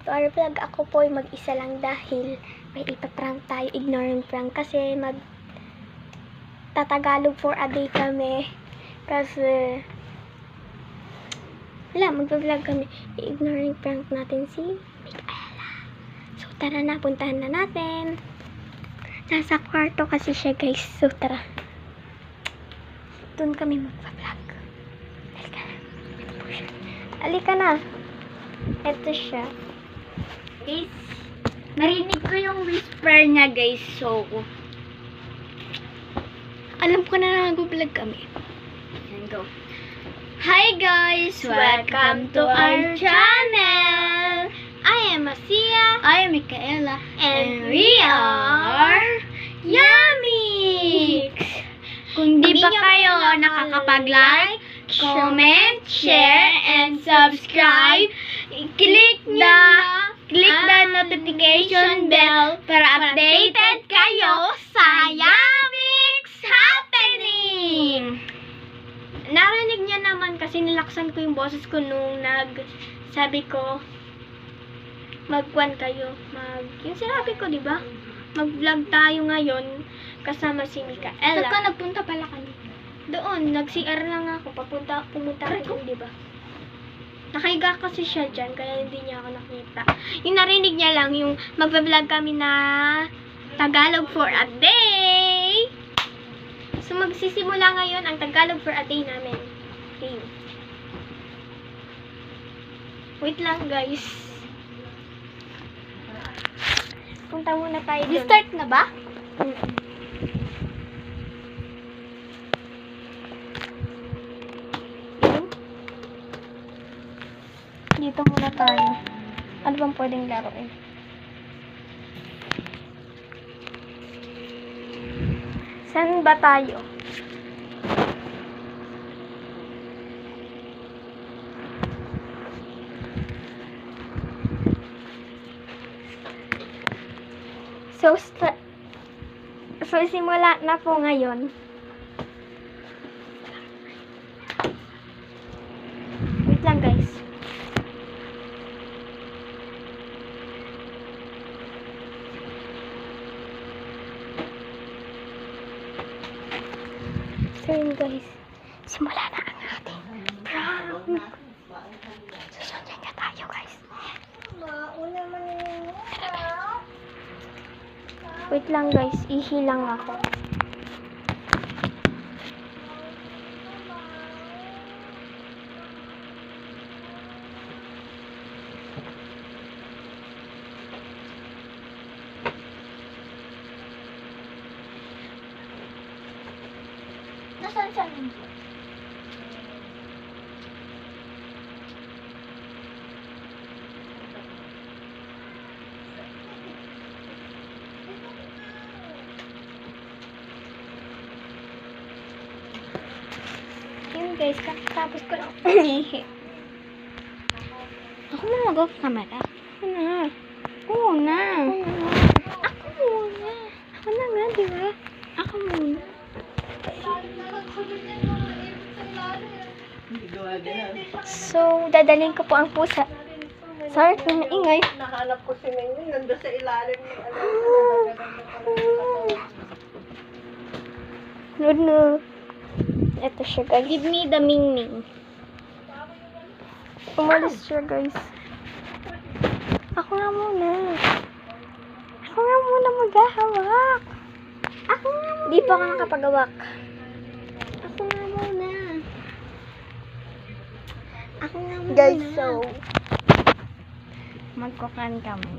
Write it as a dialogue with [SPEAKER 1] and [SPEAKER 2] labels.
[SPEAKER 1] For vlog, ako po ay mag-isa lang dahil may ipaprank tayo. Ignoring prank kasi tatagalog for a day kami. Kasi wala, mag-vlog kami. I-ignoring prank natin si Micaela. So tara na, puntahan na natin. Nasa kwarto kasi siya, guys. So tara. Doon kami mag-vlog. Halika na. Ito siya.
[SPEAKER 2] Guys, narinig ko yung whisper niya, guys. So,
[SPEAKER 1] Alam ko na nag-vlog kami.
[SPEAKER 2] and go. Hi guys! Welcome to our channel!
[SPEAKER 1] I am Asia.
[SPEAKER 2] I am Micaela.
[SPEAKER 1] And we are
[SPEAKER 2] Yummix! Kung di pa kayo nakakapag-like, comment, share, and subscribe, click the notification bell para updated kayo sa Yummix happening!
[SPEAKER 1] Narinig niya naman kasi nilaksan ko yung boses ko nung sabi ko magkuan kayo. Yung sinabi ko, di ba? Mag-vlog tayo ngayon kasama si Micaela.
[SPEAKER 2] Saan ka nagpunta pala kanina?
[SPEAKER 1] Doon, nag-CR lang ako. Pumunta ko doon, di ba? Nakahiga kasi siya dyan, kaya hindi niya ako nakita. Yung narinig niya lang, yung mag-vlog kami na Tagalog for a day. So, magsisimula ngayon ang Tagalog for a day namin. Okay. Wait lang, guys. Punta muna tayo doon.
[SPEAKER 2] Start na ba?
[SPEAKER 1] Dito muna tayo. Ano bang pwedeng laruin? Saan ba tayo? So, simula na po ngayon. Wait lang, guys. So yun, guys, simula na ang ating prank. Susundan na tayo, guys. Wait lang, guys, ihilang ako.
[SPEAKER 2] Nasaan siya nun?
[SPEAKER 1] Yun, guys, tapos ko lang umihi.
[SPEAKER 2] Ako na mag-off-camera.
[SPEAKER 1] Ako na.
[SPEAKER 2] Oo na.
[SPEAKER 1] Ako muna. Ako na nga, di ba? Ako muna. So, dadalhin ko po ang pusa. Sorry kung naingay.
[SPEAKER 3] Nahanap ko si Mingming, nandun sa ilalim ng
[SPEAKER 1] No. Ito siya, guys.
[SPEAKER 2] Give me the Mingming.
[SPEAKER 1] Umalis siya, guys. Ako nga muna. Ako nga muna maghahawak. Ako nga muna. Di pa ka nakapagawak. Ako nga muna. Ako nga muna.
[SPEAKER 2] Guys, so magkukan kami.